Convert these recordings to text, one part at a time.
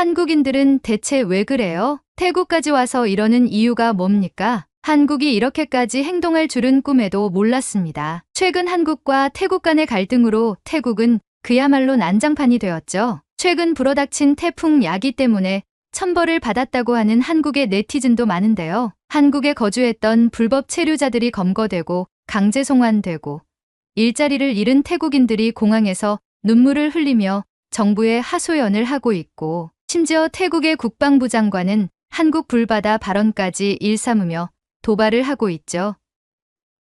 한국인들은 대체 왜 그래요? 태국까지 와서 이러는 이유가 뭡니까? 한국이 이렇게까지 행동할 줄은 꿈에도 몰랐습니다. 최근 한국과 태국 간의 갈등으로 태국은 그야말로 난장판이 되었죠. 최근 불어닥친 태풍 야기 때문에 천벌을 받았다고 하는 한국의 네티즌도 많은데요. 한국에 거주했던 불법 체류자들이 검거되고 강제 송환되고 일자리를 잃은 태국인들이 공항에서 눈물을 흘리며 정부에 하소연을 하고 있고, 심지어 태국의 국방부 장관은 한국 불바다 발언까지 일삼으며 도발을 하고 있죠.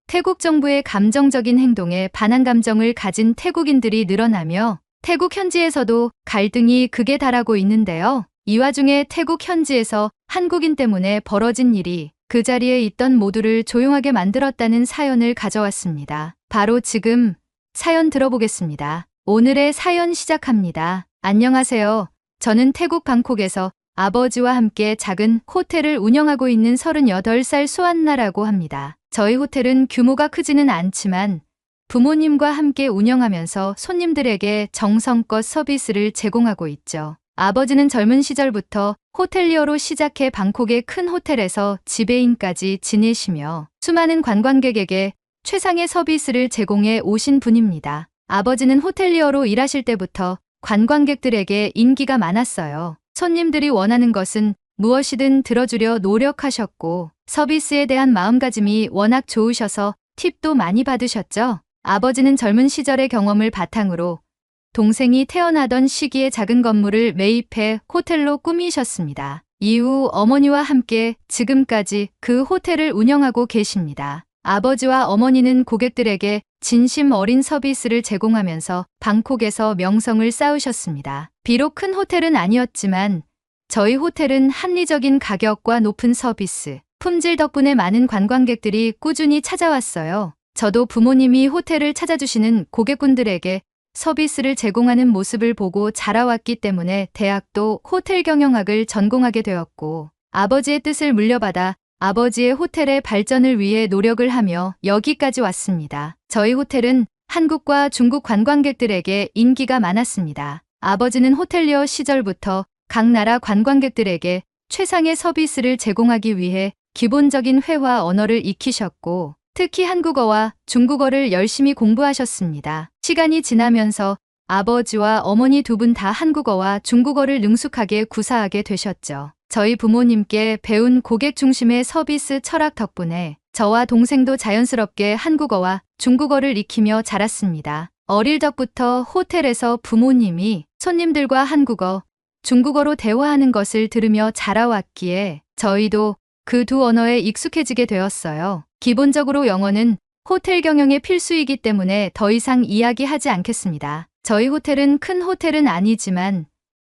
태국 정부의 감정적인 행동에 반한 감정을 가진 태국인들이 늘어나며 태국 현지에서도 갈등이 극에 달하고 있는데요. 이 와중에 태국 현지에서 한국인 때문에 벌어진 일이 그 자리에 있던 모두를 조용하게 만들었다는 사연을 가져왔습니다. 바로 지금 사연 들어보겠습니다. 오늘의 사연 시작합니다. 안녕하세요. 저는 태국 방콕에서 아버지와 함께 작은 호텔을 운영하고 있는 38살 소안나라고 합니다. 저희 호텔은 규모가 크지는 않지만 부모님과 함께 운영하면서 손님들에게 정성껏 서비스를 제공하고 있죠. 아버지는 젊은 시절부터 호텔리어로 시작해 방콕의 큰 호텔에서 지배인까지 지내시며 수많은 관광객에게 최상의 서비스를 제공해 오신 분입니다. 아버지는 호텔리어로 일하실 때부터 관광객들에게 인기가 많았어요. 손님들이 원하는 것은 무엇이든 들어주려 노력하셨고 서비스에 대한 마음가짐이 워낙 좋으셔서 팁도 많이 받으셨죠. 아버지는 젊은 시절의 경험을 바탕으로 동생이 태어나던 시기에 작은 건물을 매입해 호텔로 꾸미셨습니다. 이후 어머니와 함께 지금까지 그 호텔을 운영하고 계십니다. 아버지와 어머니는 고객들에게 진심 어린 서비스를 제공하면서 방콕에서 명성을 쌓으셨습니다. 비록 큰 호텔은 아니었지만 저희 호텔은 합리적인 가격과 높은 서비스, 품질 덕분에 많은 관광객들이 꾸준히 찾아왔어요. 저도 부모님이 호텔을 찾아주시는 고객분들에게 서비스를 제공하는 모습을 보고 자라왔기 때문에 대학도 호텔 경영학을 전공하게 되었고 아버지의 뜻을 물려받아 아버지의 호텔의 발전을 위해 노력을 하며 여기까지 왔습니다. 저희 호텔은 한국과 중국 관광객들에게 인기가 많았습니다. 아버지는 호텔리어 시절부터 각 나라 관광객들에게 최상의 서비스를 제공하기 위해 기본적인 회화 언어를 익히셨고 특히 한국어와 중국어를 열심히 공부하셨습니다. 시간이 지나면서 아버지와 어머니 두 분 다 한국어와 중국어를 능숙하게 구사하게 되셨죠. 저희 부모님께 배운 고객 중심의 서비스 철학 덕분에 저와 동생도 자연스럽게 한국어와 중국어를 익히며 자랐습니다. 어릴 적부터 호텔에서 부모님이 손님들과 한국어, 중국어로 대화하는 것을 들으며 자라왔기에 저희도 그 두 언어에 익숙해지게 되었어요. 기본적으로 영어는 호텔 경영의 필수이기 때문에 더 이상 이야기하지 않겠습니다. 저희 호텔은 큰 호텔은 아니지만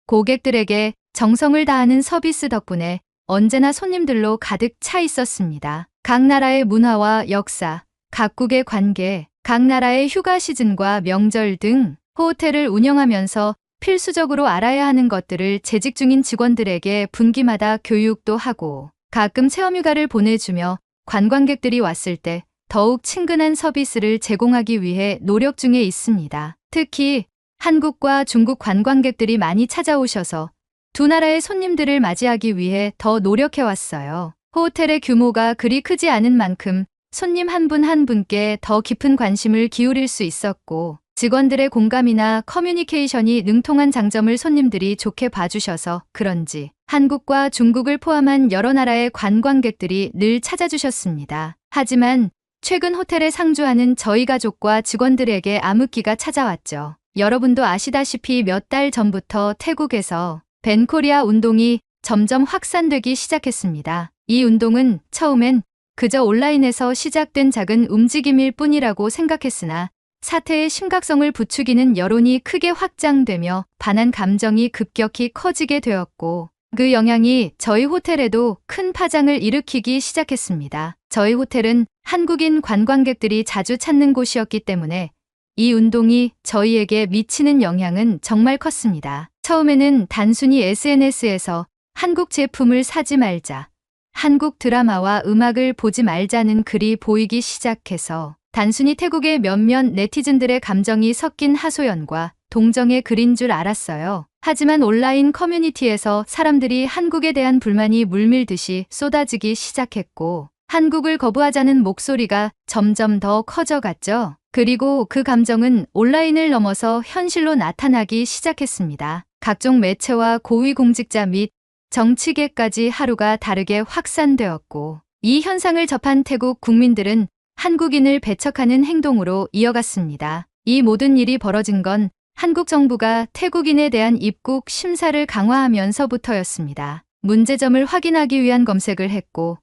고객들에게 정성을 다하는 서비스 덕분에 언제나 손님들로 가득 차 있었습니다. 각 나라의 문화와 역사, 각국의 관계, 각 나라의 휴가 시즌과 명절 등 호텔을 운영하면서 필수적으로 알아야 하는 것들을 재직 중인 직원들에게 분기마다 교육도 하고 가끔 체험휴가를 보내주며 관광객들이 왔을 때 더욱 친근한 서비스를 제공하기 위해 노력 중에 있습니다. 특히 한국과 중국 관광객들이 많이 찾아오셔서 두 나라의 손님들을 맞이하기 위해 더 노력해왔어요. 호텔의 규모가 그리 크지 않은 만큼 손님 한 분 한 분께 더 깊은 관심을 기울일 수 있었고 직원들의 공감이나 커뮤니케이션이 능통한 장점을 손님들이 좋게 봐주셔서 그런지 한국과 중국을 포함한 여러 나라의 관광객들이 늘 찾아주셨습니다. 하지만 최근 호텔에 상주하는 저희 가족과 직원들에게 암흑기가 찾아왔죠. 여러분도 아시다시피 몇 달 전부터 태국에서 벤코리아 운동이 점점 확산되기 시작했습니다. 이 운동은 처음엔 그저 온라인에서 시작된 작은 움직임일 뿐이라고 생각했으나 사태의 심각성을 부추기는 여론이 크게 확장되며 반한 감정이 급격히 커지게 되었고 그 영향이 저희 호텔에도 큰 파장을 일으키기 시작했습니다. 저희 호텔은 한국인 관광객들이 자주 찾는 곳이었기 때문에 이 운동이 저희에게 미치는 영향은 정말 컸습니다. 처음에는 단순히 SNS에서 한국 제품을 사지 말자, 한국 드라마와 음악을 보지 말자는 글이 보이기 시작해서 단순히 태국의 몇몇 네티즌들의 감정이 섞인 하소연과 동정의 글인 줄 알았어요. 하지만 온라인 커뮤니티에서 사람들이 한국에 대한 불만이 물밀듯이 쏟아지기 시작했고, 한국을 거부하자는 목소리가 점점 더 커져갔죠. 그리고 그 감정은 온라인을 넘어서 현실로 나타나기 시작했습니다. 각종 매체와 고위공직자 및 정치계까지 하루가 다르게 확산되었고, 이 현상을 접한 태국 국민들은 한국인을 배척하는 행동으로 이어갔습니다. 이 모든 일이 벌어진 건 한국 정부가 태국인에 대한 입국 심사를 강화하면서부터였습니다. 문제점을 확인하기 위한 검색을 했고,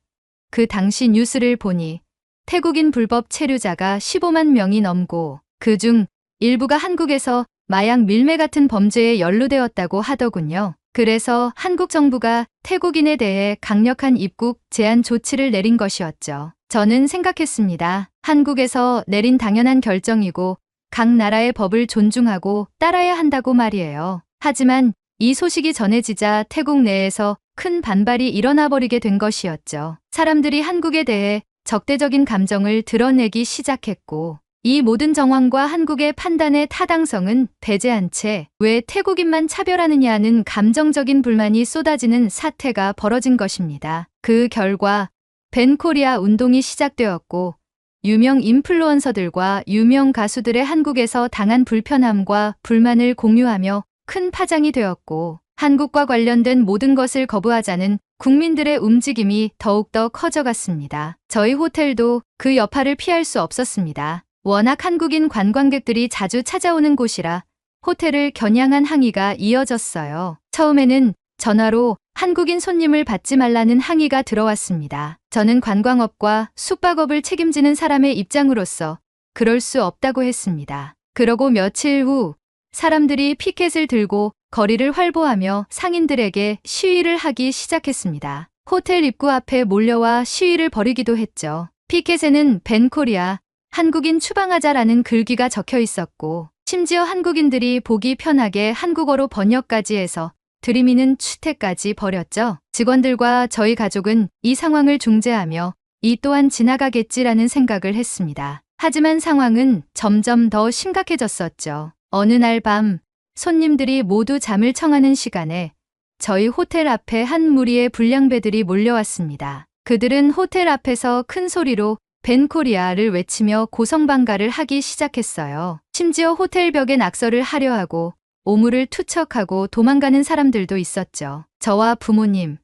그 당시 뉴스를 보니 태국인 불법 체류자가 15만 명이 넘고 그중 일부가 한국에서 마약 밀매 같은 범죄에 연루되었다고 하더군요. 그래서 한국 정부가 태국인에 대해 강력한 입국 제한 조치를 내린 것이었죠. 저는 생각했습니다. 한국에서 내린 당연한 결정이고 각 나라의 법을 존중하고 따라야 한다고 말이에요. 하지만 이 소식이 전해지자 태국 내에서 큰 반발이 일어나 버리게 된 것이었죠. 사람들이 한국에 대해 적대적인 감정을 드러내기 시작했고, 이 모든 정황과 한국의 판단의 타당성은 배제한 채 왜 태국인만 차별하느냐는 감정적인 불만이 쏟아지는 사태가 벌어진 것입니다. 그 결과 밴 코리아 운동이 시작되었고, 유명 인플루언서들과 유명 가수들의 한국에서 당한 불편함과 불만을 공유하며 큰 파장이 되었고, 한국과 관련된 모든 것을 거부하자는 국민들의 움직임이 더욱더 커져갔습니다. 저희 호텔도 그 여파를 피할 수 없었습니다. 워낙 한국인 관광객들이 자주 찾아오는 곳이라 호텔을 겨냥한 항의가 이어졌어요. 처음에는 전화로 한국인 손님을 받지 말라는 항의가 들어왔습니다. 저는 관광업과 숙박업을 책임지는 사람의 입장으로서 그럴 수 없다고 했습니다. 그러고 며칠 후 사람들이 피켓을 들고 거리를 활보하며 상인들에게 시위를 하기 시작했습니다. 호텔 입구 앞에 몰려와 시위를 벌이기도 했죠. 피켓에는 밴 코리아, 한국인 추방하자라는 글귀가 적혀 있었고, 심지어 한국인들이 보기 편하게 한국어로 번역까지 해서 들이미는 추태까지 벌였죠. 직원들과 저희 가족은 이 상황을 중재하며 이 또한 지나가겠지라는 생각을 했습니다. 하지만 상황은 점점 더 심각해졌었죠. 어느 날 밤 손님들이 모두 잠을 청하는 시간에 저희 호텔 앞에 한 무리의 불량배들이 몰려왔습니다. 그들은 호텔 앞에서 큰 소리로 밴 코리아를 외치며 고성방가를 하기 시작했어요. 심지어 호텔 벽에 낙서를 하려 하고 오물을 투척하고 도망가는 사람들도 있었죠. 저와 부모님,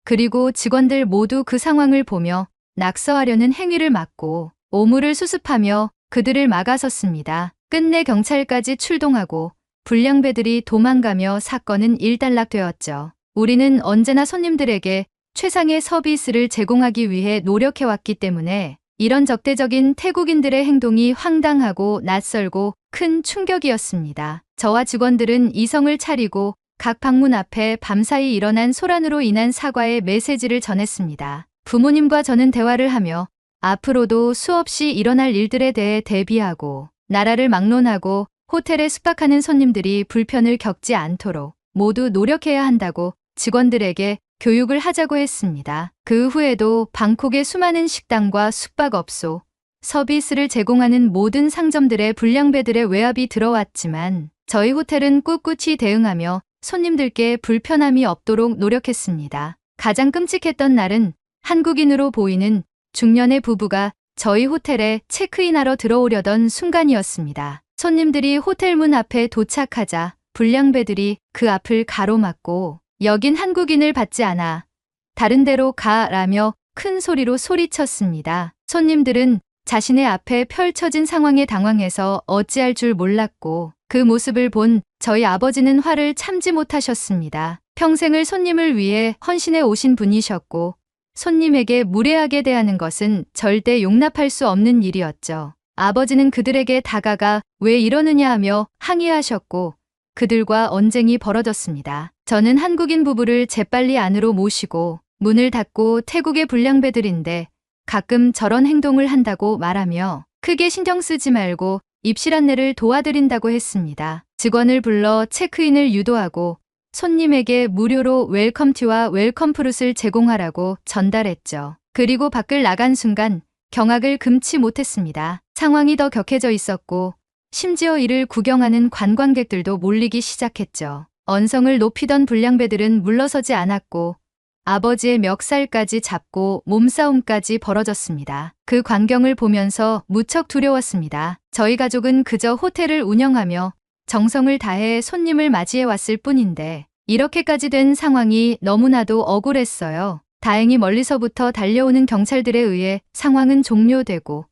그리고 직원들 모두 그 상황을 보며 낙서하려는 행위를 막고 오물을 수습하며 그들을 막아섰습니다. 끝내 경찰까지 출동하고 불량배들이 도망가며 사건은 일단락되었죠. 우리는 언제나 손님들에게 최상의 서비스를 제공하기 위해 노력해왔기 때문에 이런 적대적인 태국인들의 행동이 황당하고 낯설고 큰 충격이었습니다. 저와 직원들은 이성을 차리고 각 방문 앞에 밤사이 일어난 소란으로 인한 사과의 메시지를 전했습니다. 부모님과 저는 대화를 하며 앞으로도 수없이 일어날 일들에 대해 대비하고 나라를 막론하고 호텔에 숙박하는 손님들이 불편을 겪지 않도록 모두 노력해야 한다고 직원들에게 교육을 하자고 했습니다. 그 후에도 방콕의 수많은 식당과 숙박업소, 서비스를 제공하는 모든 상점들의 불량배들의 외압이 들어왔지만 저희 호텔은 꿋꿋이 대응하며 손님들께 불편함이 없도록 노력했습니다. 가장 끔찍했던 날은 한국인으로 보이는 중년의 부부가 저희 호텔에 체크인하러 들어오려던 순간이었습니다. 손님들이 호텔 문 앞에 도착하자 불량배들이 그 앞을 가로막고 여긴 한국인을 받지 않아 다른 데로 가라며 큰 소리로 소리쳤습니다. 손님들은 자신의 앞에 펼쳐진 상황에 당황해서 어찌할 줄 몰랐고 그 모습을 본 저희 아버지는 화를 참지 못하셨습니다. 평생을 손님을 위해 헌신해 오신 분이셨고 손님에게 무례하게 대하는 것은 절대 용납할 수 없는 일이었죠. 아버지는 그들에게 다가가 왜 이러느냐 하며 항의하셨고 그들과 언쟁이 벌어졌습니다. 저는 한국인 부부를 재빨리 안으로 모시고 문을 닫고 태국의 불량배들인데 가끔 저런 행동을 한다고 말하며 크게 신경 쓰지 말고 입실 안내를 도와드린다고 했습니다. 직원을 불러 체크인을 유도하고 손님에게 무료로 웰컴티와 웰컴 프룻을 제공하라고 전달했죠. 그리고 밖을 나간 순간 경악을 금치 못했습니다. 상황이 더 격해져 있었고 심지어 이를 구경하는 관광객들도 몰리기 시작했죠. 언성을 높이던 불량배들은 물러서지 않았고 아버지의 멱살까지 잡고 몸싸움까지 벌어졌습니다. 그 광경을 보면서 무척 두려웠습니다. 저희 가족은 그저 호텔을 운영하며 정성을 다해 손님을 맞이해 왔을 뿐인데 이렇게까지 된 상황이 너무나도 억울했어요. 다행히 멀리서부터 달려오는 경찰들에 의해 상황은 종료되고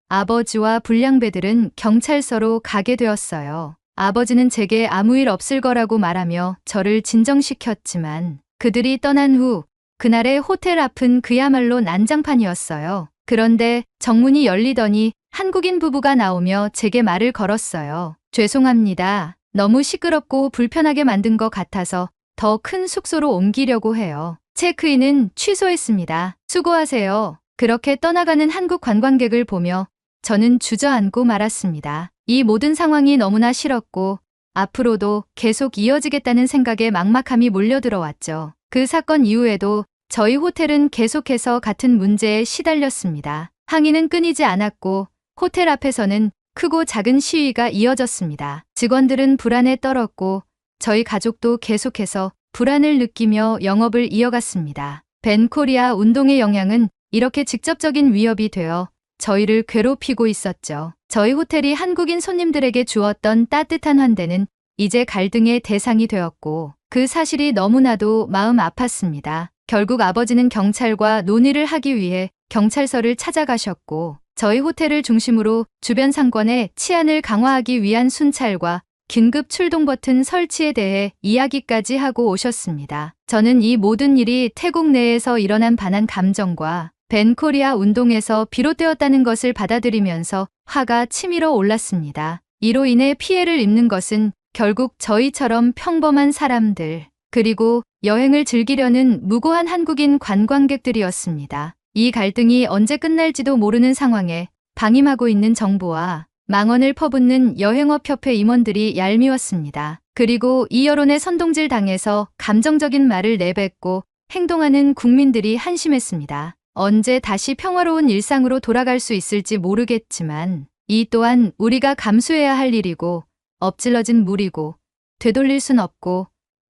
아버지와 불량배들은 경찰서로 가게 되었어요. 아버지는 제게 아무 일 없을 거라고 말하며 저를 진정시켰지만 그들이 떠난 후 그날의 호텔 앞은 그야말로 난장판이었어요. 그런데 정문이 열리더니 한국인 부부가 나오며 제게 말을 걸었어요. 죄송합니다. 너무 시끄럽고 불편하게 만든 것 같아서 더 큰 숙소로 옮기려고 해요. 체크인은 취소했습니다. 수고하세요. 그렇게 떠나가는 한국 관광객을 보며 저는 주저앉고 말았습니다. 이 모든 상황이 너무나 싫었고 앞으로도 계속 이어지겠다는 생각에 막막함이 몰려들어왔죠. 그 사건 이후에도 저희 호텔은 계속해서 같은 문제에 시달렸습니다. 항의는 끊이지 않았고 호텔 앞에서는 크고 작은 시위가 이어졌습니다. 직원들은 불안에 떨었고 저희 가족도 계속해서 불안을 느끼며 영업을 이어갔습니다. 벤코리아 운동의 영향은 이렇게 직접적인 위협이 되어 저희를 괴롭히고 있었죠. 저희 호텔이 한국인 손님들에게 주었던 따뜻한 환대는 이제 갈등의 대상이 되었고 그 사실이 너무나도 마음 아팠습니다. 결국 아버지는 경찰과 논의를 하기 위해 경찰서를 찾아가셨고 저희 호텔을 중심으로 주변 상권의 치안을 강화하기 위한 순찰과 긴급 출동 버튼 설치에 대해 이야기까지 하고 오셨습니다. 저는 이 모든 일이 태국 내에서 일어난 반한 감정과 벤코리아 운동에서 비롯되었다는 것을 받아들이면서 화가 치밀어 올랐습니다. 이로 인해 피해를 입는 것은 결국 저희처럼 평범한 사람들, 그리고 여행을 즐기려는 무고한 한국인 관광객들이었습니다. 이 갈등이 언제 끝날지도 모르는 상황에 방임하고 있는 정부와 망언을 퍼붓는 여행업협회 임원들이 얄미웠습니다. 그리고 이 여론에 선동질 당해서 감정적인 말을 내뱉고 행동하는 국민들이 한심했습니다. 언제 다시 평화로운 일상으로 돌아갈 수 있을지 모르겠지만 이 또한 우리가 감수해야 할 일이고 엎질러진 물이고 되돌릴 순 없고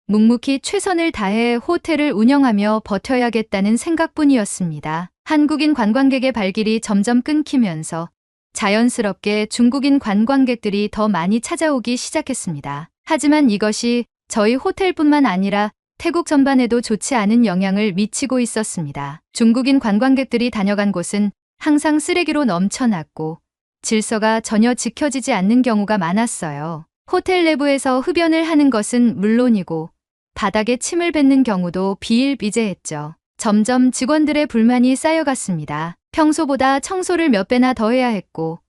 묵묵히 최선을 다해 호텔을 운영하며 버텨야겠다는 생각뿐이었습니다. 한국인 관광객의 발길이 점점 끊기면서 자연스럽게 중국인 관광객들이 더 많이 찾아오기 시작했습니다. 하지만 이것이 저희 호텔뿐만 아니라 태국 전반에도 좋지 않은 영향을 미치고 있었습니다. 중국인 관광객들이 다녀간 곳은 항상 쓰레기로 넘쳐났고 질서가 전혀 지켜지지 않는 경우가 많았어요. 호텔 내부에서 흡연을 하는 것은 물론이고 바닥에 침을 뱉는 경우도 비일비재했죠. 점점 직원들의 불만이 쌓여갔습니다. 평소보다 청소를 몇 배나 더 해야 했고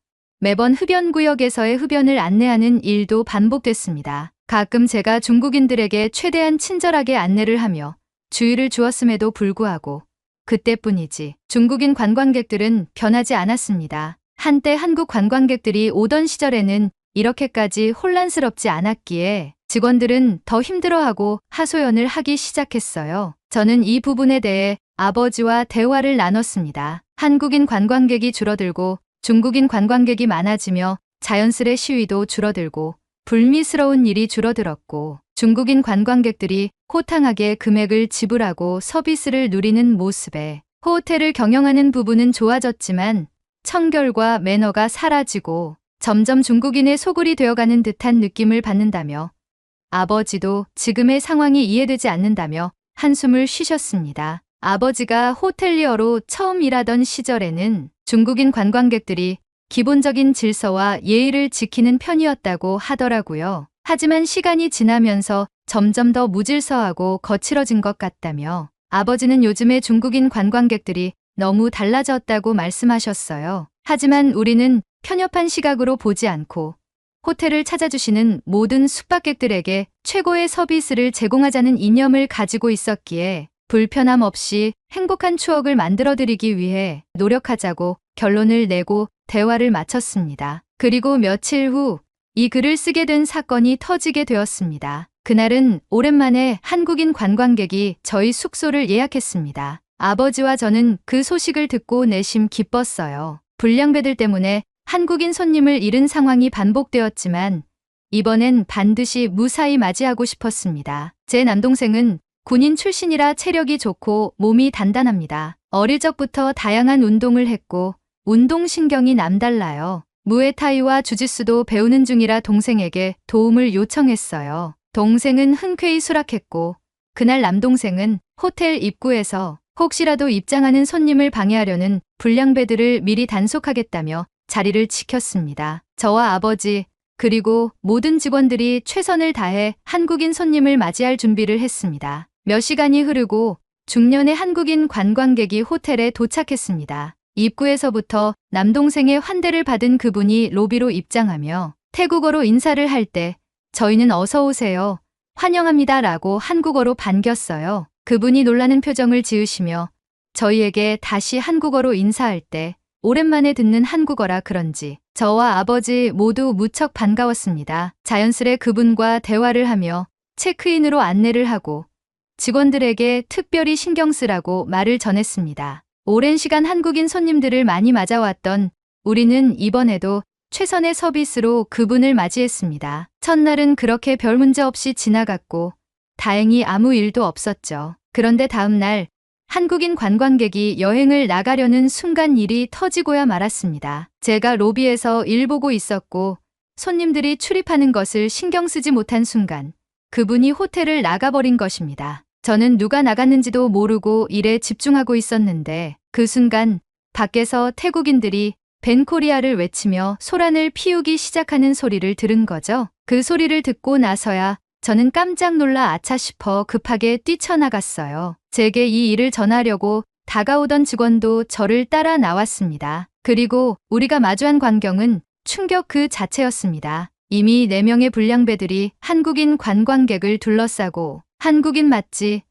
매번 흡연 구역에서의 흡연을 안내하는 일도 반복됐습니다. 가끔 제가 중국인들에게 최대한 친절하게 안내를 하며 주의를 주었음에도 불구하고 그때뿐이지 중국인 관광객들은 변하지 않았습니다. 한때 한국 관광객들이 오던 시절에는 이렇게까지 혼란스럽지 않았기에 직원들은 더 힘들어하고 하소연을 하기 시작했어요. 저는 이 부분에 대해 아버지와 대화를 나눴습니다. 한국인 관광객이 줄어들고 중국인 관광객이 많아지며 자연스레 시위도 줄어들고 불미스러운 일이 줄어들었고 중국인 관광객들이 호탕하게 금액을 지불하고 서비스를 누리는 모습에 호텔을 경영하는 부분은 좋아졌지만 청결과 매너가 사라지고 점점 중국인의 소굴이 되어가는 듯한 느낌을 받는다며 아버지도 지금의 상황이 이해되지 않는다며 한숨을 쉬셨습니다. 아버지가 호텔리어로 처음 일하던 시절에는 중국인 관광객들이 기본적인 질서와 예의를 지키는 편이었다고 하더라고요. 하지만 시간이 지나면서 점점 더 무질서하고 거칠어진 것 같다며 아버지는 요즘의 중국인 관광객들이 너무 달라졌다고 말씀하셨어요. 하지만 우리는 편협한 시각으로 보지 않고 호텔을 찾아주시는 모든 숙박객들에게 최고의 서비스를 제공하자는 이념을 가지고 있었기에 불편함 없이 행복한 추억을 만들어드리기 위해 노력하자고 결론을 내고 대화를 마쳤습니다. 그리고 며칠 후 이 글을 쓰게 된 사건이 터지게 되었습니다. 그날은 오랜만에 한국인 관광객이 저희 숙소를 예약했습니다. 아버지와 저는 그 소식을 듣고 내심 기뻤어요. 불량배들 때문에 한국인 손님을 잃은 상황이 반복되었지만 이번엔 반드시 무사히 맞이하고 싶었습니다. 제 남동생은 군인 출신이라 체력이 좋고 몸이 단단합니다. 어릴 적부터 다양한 운동을 했고 운동신경이 남달라요. 무에타이와 주짓수도 배우는 중이라 동생에게 도움을 요청했어요. 동생은 흔쾌히 수락했고 그날 남동생은 호텔 입구에서 혹시라도 입장하는 손님을 방해하려는 불량배들을 미리 단속하겠다며 자리를 지켰습니다. 저와 아버지 그리고 모든 직원들이 최선을 다해 한국인 손님을 맞이할 준비를 했습니다. 몇 시간이 흐르고 중년의 한국인 관광객이 호텔에 도착했습니다. 입구에서부터 남동생의 환대를 받은 그분이 로비로 입장하며 태국어로 인사를 할 때 저희는 어서 오세요. 환영합니다 라고 한국어로 반겼어요. 그분이 놀라는 표정을 지으시며 저희에게 다시 한국어로 인사할 때 오랜만에 듣는 한국어라 그런지 저와 아버지 모두 무척 반가웠습니다. 자연스레 그분과 대화를 하며 체크인으로 안내를 하고 직원들에게 특별히 신경 쓰라고 말을 전했습니다. 오랜 시간 한국인 손님들을 많이 맞아왔던 우리는 이번에도 최선의 서비스로 그분을 맞이했습니다. 첫날은 그렇게 별 문제 없이 지나갔고 다행히 아무 일도 없었죠. 그런데 다음 날 한국인 관광객이 여행을 나가려는 순간 일이 터지고야 말았습니다. 제가 로비에서 일 보고 있었고 손님들이 출입하는 것을 신경 쓰지 못한 순간 그분이 호텔을 나가버린 것입니다. 저는 누가 나갔는지도 모르고 일에 집중하고 있었는데 그 순간 밖에서 태국인들이 벤코리아를 외치며 소란을 피우기 시작하는 소리를 들은 거죠. 그 소리를 듣고 나서야 저는 깜짝 놀라 아차 싶어 급하게 뛰쳐나갔어요. 제게 이 일을 전하려고 다가오던 직원도 저를 따라 나왔습니다. 그리고 우리가 마주한 광경은 충격 그 자체였습니다. 이미 4명의 불량배들이 한국인 관광객을 둘러싸고 한국인 맞지?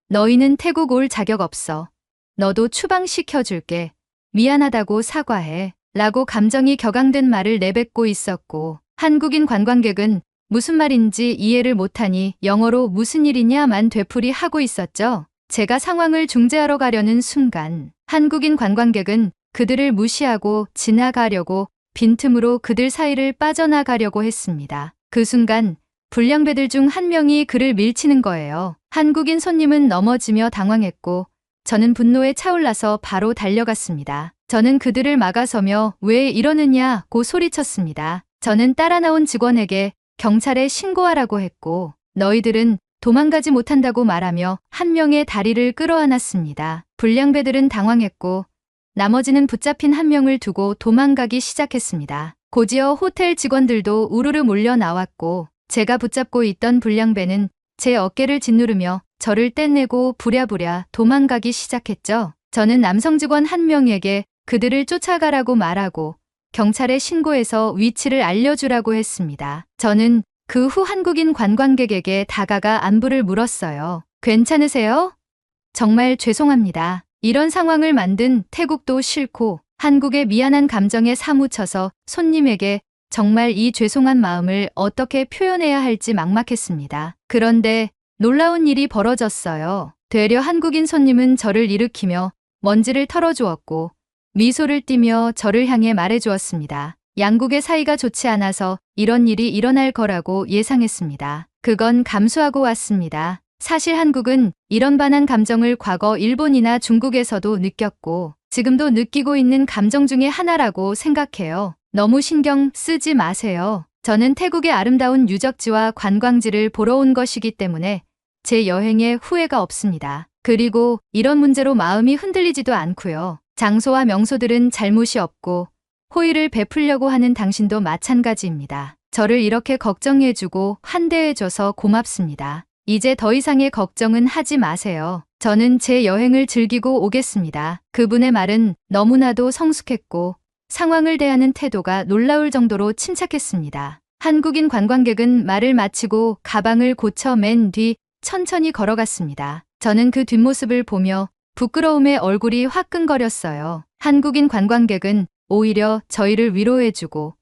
너희는 태국 올 자격 없어. 너도 추방시켜줄게. 미안하다고 사과해. 라고 감정이 격앙된 말을 내뱉고 있었고 한국인 관광객은 무슨 말인지 이해를 못하니 영어로 무슨 일이냐만 되풀이하고 있었죠. 제가 상황을 중재하러 가려는 순간 한국인 관광객은 그들을 무시하고 지나가려고 빈틈으로 그들 사이를 빠져나가려고 했습니다. 그 순간 불량배들 중 한 명이 그를 밀치는 거예요. 한국인 손님은 넘어지며 당황했고 저는 분노에 차올라서 바로 달려갔습니다. 저는 그들을 막아서며 왜 이러느냐고 소리쳤습니다. 저는 따라 나온 직원에게 경찰에 신고하라고 했고 너희들은 도망가지 못한다고 말하며 한 명의 다리를 끌어안았습니다. 불량배들은 당황했고 나머지는 붙잡힌 한 명을 두고 도망가기 시작했습니다. 곧이어 호텔 직원들도 우르르 몰려 나왔고 제가 붙잡고 있던 불량배는 제 어깨를 짓누르며 저를 떼내고 부랴부랴 도망가기 시작했죠. 저는 남성 직원 한 명에게 그들을 쫓아가라고 말하고 경찰에 신고해서 위치를 알려주라고 했습니다. 저는 그 후 한국인 관광객에게 다가가 안부를 물었어요. 괜찮으세요? 정말 죄송합니다. 이런 상황을 만든 태국도 싫고 한국의 미안한 감정에 사무쳐서 손님에게 정말 이 죄송한 마음을 어떻게 표현해야 할지 막막했습니다. 그런데 놀라운 일이 벌어졌어요. 되려 한국인 손님은 저를 일으키며 먼지를 털어주었고 미소를 띠며 저를 향해 말해주었습니다. 양국의 사이가 좋지 않아서 이런 일이 일어날 거라고 예상했습니다. 그건 감수하고 왔습니다. 사실 한국은 이런 반한 감정을 과거 일본이나 중국에서도 느꼈고 지금도 느끼고 있는 감정 중에 하나라고 생각해요. 너무 신경 쓰지 마세요. 저는 태국의 아름다운 유적지와 관광지를 보러 온 것이기 때문에 제 여행에 후회가 없습니다. 그리고 이런 문제로 마음이 흔들리지도 않고요. 장소와 명소들은 잘못이 없고 호의를 베풀려고 하는 당신도 마찬가지입니다. 저를 이렇게 걱정해주고 환대해줘서 고맙습니다. 이제 더 이상의 걱정은 하지 마세요. 저는 제 여행을 즐기고 오겠습니다. 그분의 말은 너무나도 성숙했고 상황을 대하는 태도가 놀라울 정도로 침착했습니다. 한국인 관광객은 말을 마치고 가방을 고쳐 맨 뒤 천천히 걸어갔습니다. 저는 그 뒷모습을 보며 부끄러움에 얼굴이 화끈거렸어요. 한국인 관광객은 오히려 저희를 위로해주고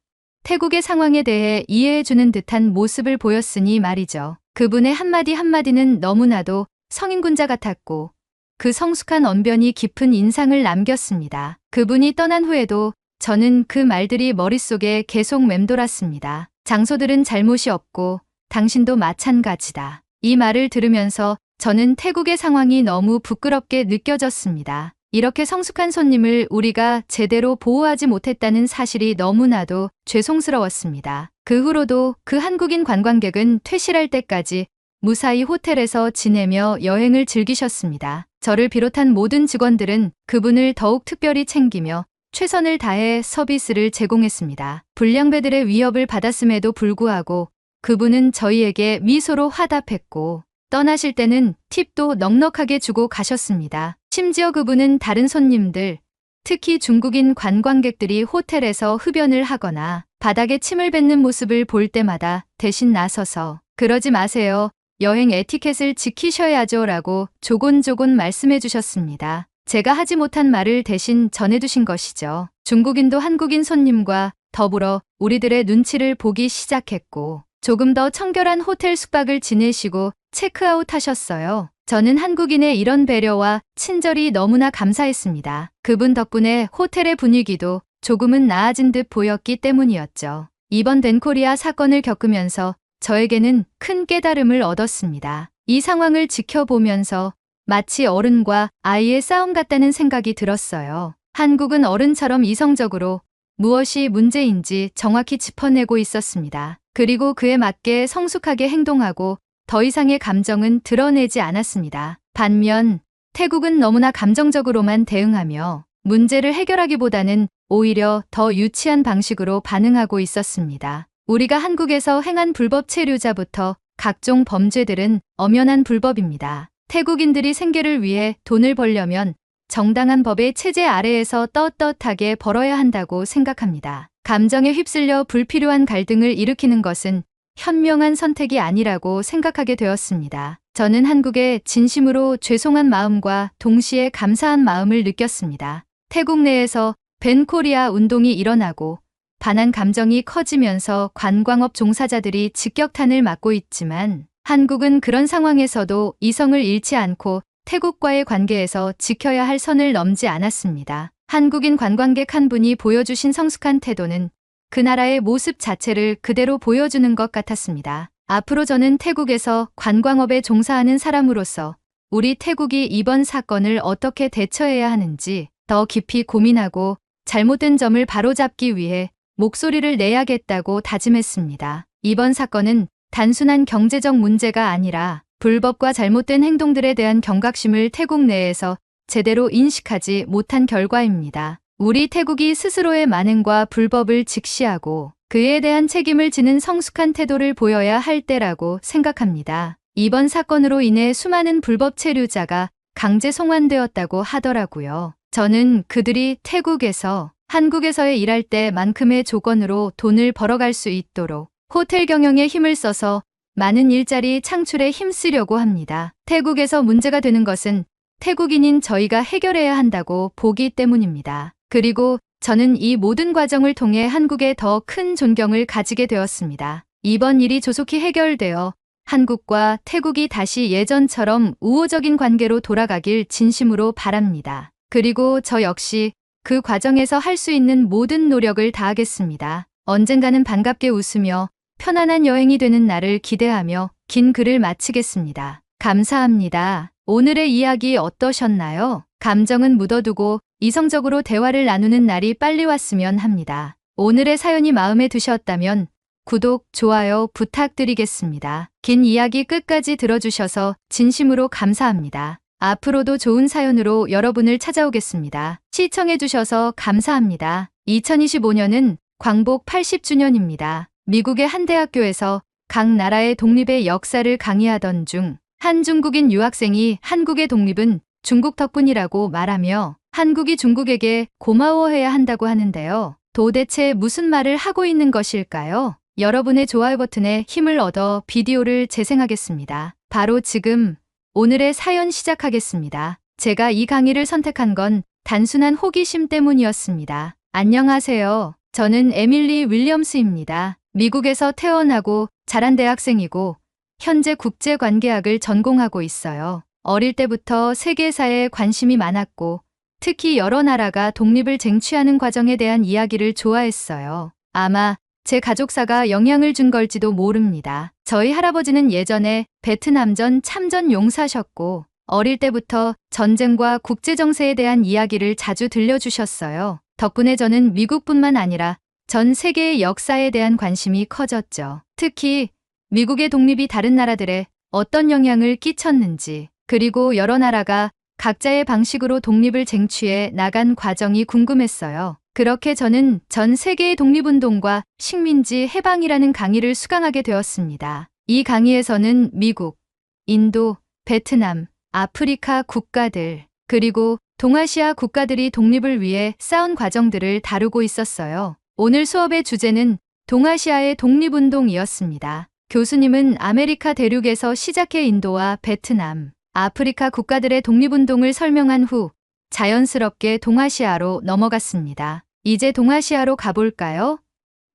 태국의 상황에 대해 이해해주는 듯한 모습을 보였으니 말이죠. 그분의 한마디 한마디는 너무나도 성인군자 같았고 그 성숙한 언변이 깊은 인상을 남겼습니다. 그분이 떠난 후에도 저는 그 말들이 머릿속에 계속 맴돌았습니다. 장소들은 잘못이 없고 당신도 마찬가지다. 이 말을 들으면서 저는 태국의 상황이 너무 부끄럽게 느껴졌습니다. 이렇게 성숙한 손님을 우리가 제대로 보호하지 못했다는 사실이 너무나도 죄송스러웠습니다. 그 후로도 그 한국인 관광객은 퇴실할 때까지 무사히 호텔에서 지내며 여행을 즐기셨습니다. 저를 비롯한 모든 직원들은 그분을 더욱 특별히 챙기며 최선을 다해 서비스를 제공했습니다. 불량배들의 위협을 받았음에도 불구하고 그분은 저희에게 미소로 화답했고 떠나실 때는 팁도 넉넉하게 주고 가셨습니다. 심지어 그분은 다른 손님들, 특히 중국인 관광객들이 호텔에서 흡연을 하거나 바닥에 침을 뱉는 모습을 볼 때마다 대신 나서서 그러지 마세요. 여행 에티켓을 지키셔야죠 라고 조곤조곤 말씀해 주셨습니다. 제가 하지 못한 말을 대신 전해두신 것이죠. 중국인도 한국인 손님과 더불어 우리들의 눈치를 보기 시작했고 조금 더 청결한 호텔 숙박을 지내시고 체크아웃 하셨어요. 저는 한국인의 이런 배려와 친절이 너무나 감사했습니다. 그분 덕분에 호텔의 분위기도 조금은 나아진 듯 보였기 때문이었죠. 이번 벤코리아 사건을 겪으면서 저에게는 큰 깨달음을 얻었습니다. 이 상황을 지켜보면서 마치 어른과 아이의 싸움 같다는 생각이 들었어요. 한국은 어른처럼 이성적으로 무엇이 문제인지 정확히 짚어내고 있었습니다. 그리고 그에 맞게 성숙하게 행동하고 더 이상의 감정은 드러내지 않았습니다. 반면 태국은 너무나 감정적으로만 대응하며 문제를 해결하기보다는 오히려 더 유치한 방식으로 반응하고 있었습니다. 우리가 한국에서 행한 불법 체류자부터 각종 범죄들은 엄연한 불법입니다. 태국인들이 생계를 위해 돈을 벌려면 정당한 법의 체제 아래에서 떳떳하게 벌어야 한다고 생각합니다. 감정에 휩쓸려 불필요한 갈등을 일으키는 것은 현명한 선택이 아니라고 생각하게 되었습니다. 저는 한국에 진심으로 죄송한 마음과 동시에 감사한 마음을 느꼈습니다. 태국 내에서 벤코리아 운동이 일어나고 반한 감정이 커지면서 관광업 종사자들이 직격탄을 맞고 있지만 한국은 그런 상황에서도 이성을 잃지 않고 태국과의 관계에서 지켜야 할 선을 넘지 않았습니다. 한국인 관광객 한 분이 보여주신 성숙한 태도는 그 나라의 모습 자체를 그대로 보여주는 것 같았습니다. 앞으로 저는 태국에서 관광업에 종사하는 사람으로서 우리 태국이 이번 사건을 어떻게 대처해야 하는지 더 깊이 고민하고 잘못된 점을 바로잡기 위해 목소리를 내야겠다고 다짐했습니다. 이번 사건은 단순한 경제적 문제가 아니라 불법과 잘못된 행동들에 대한 경각심을 태국 내에서 제대로 인식하지 못한 결과입니다. 우리 태국이 스스로의 만행과 불법을 직시하고 그에 대한 책임을 지는 성숙한 태도를 보여야 할 때라고 생각합니다. 이번 사건으로 인해 수많은 불법 체류자가 강제 송환되었다고 하더라고요. 저는 그들이 태국에서 한국에서의 일할 때만큼의 조건으로 돈을 벌어갈 수 있도록 호텔 경영에 힘을 써서 많은 일자리 창출에 힘쓰려고 합니다. 태국에서 문제가 되는 것은 태국인인 저희가 해결해야 한다고 보기 때문입니다. 그리고 저는 이 모든 과정을 통해 한국에 더 큰 존경을 가지게 되었습니다. 이번 일이 조속히 해결되어 한국과 태국이 다시 예전처럼 우호적인 관계로 돌아가길 진심으로 바랍니다. 그리고 저 역시 그 과정에서 할 수 있는 모든 노력을 다하겠습니다. 언젠가는 반갑게 웃으며 편안한 여행이 되는 날을 기대하며 긴 글을 마치겠습니다. 감사합니다. 오늘의 이야기 어떠셨나요? 감정은 묻어두고 이성적으로 대화를 나누는 날이 빨리 왔으면 합니다. 오늘의 사연이 마음에 드셨다면 구독, 좋아요 부탁드리겠습니다. 긴 이야기 끝까지 들어주셔서 진심으로 감사합니다. 앞으로도 좋은 사연으로 여러분을 찾아오겠습니다. 시청해주셔서 감사합니다. 2025년은 광복 80주년입니다. 미국의 한 대학교에서 각 나라의 독립의 역사를 강의하던 중 한 중국인 유학생이 한국의 독립은 중국 덕분이라고 말하며 한국이 중국에게 고마워해야 한다고 하는데요. 도대체 무슨 말을 하고 있는 것일까요? 여러분의 좋아요 버튼에 힘을 얻어 비디오를 재생하겠습니다. 바로 지금 오늘의 사연 시작하겠습니다. 제가 이 강의를 선택한 건 단순한 호기심 때문이었습니다. 안녕하세요. 저는 에밀리 윌리엄스입니다. 미국에서 태어나고 자란 대학생이고 현재 국제관계학을 전공하고 있어요. 어릴 때부터 세계사에 관심이 많았고 특히 여러 나라가 독립을 쟁취하는 과정에 대한 이야기를 좋아했어요. 아마 제 가족사가 영향을 준 걸지도 모릅니다. 저희 할아버지는 예전에 베트남전 참전 용사셨고 어릴 때부터 전쟁과 국제정세에 대한 이야기를 자주 들려주셨어요. 덕분에 저는 미국뿐만 아니라 전 세계의 역사에 대한 관심이 커졌죠. 특히 미국의 독립이 다른 나라들에 어떤 영향을 끼쳤는지, 그리고 여러 나라가 각자의 방식으로 독립을 쟁취해 나간 과정이 궁금했어요. 그렇게 저는 전 세계의 독립운동과 식민지 해방이라는 강의를 수강하게 되었습니다. 이 강의에서는 미국, 인도, 베트남, 아프리카 국가들, 그리고 동아시아 국가들이 독립을 위해 싸운 과정들을 다루고 있었어요. 오늘 수업의 주제는 동아시아의 독립운동이었습니다. 교수님은 아메리카 대륙에서 시작해 인도와 베트남, 아프리카 국가들의 독립운동을 설명한 후 자연스럽게 동아시아로 넘어갔습니다. 이제 동아시아로 가볼까요?